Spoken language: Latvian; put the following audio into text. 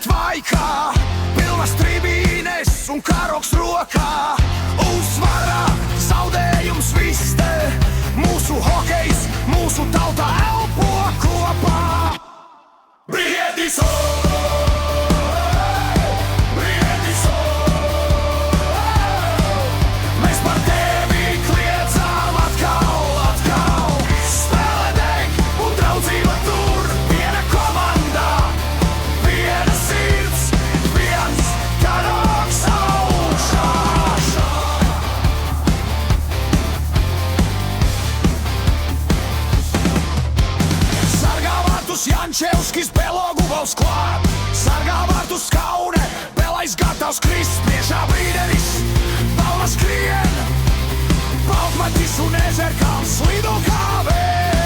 Tvaikā, pilnas tribīnes un karoks rokā. Uzvara, zaudējums viss te. Mūsu hokejs, mūsu tauta elpo kopā. Briedis, Briedis, mēs par tevi kliedzām atkal. Spēle deg un draudzība tur. Viena komanda, viena sirds, viens karoks augšā. Sargā vārtus Jančevskis, Belogu valsts klāt. Sargā vārtus Kaune, Belais gatavs krist. Priešā Brīderis, Palma skrien, Baltmatis un Ezerkāls lido kā vēja.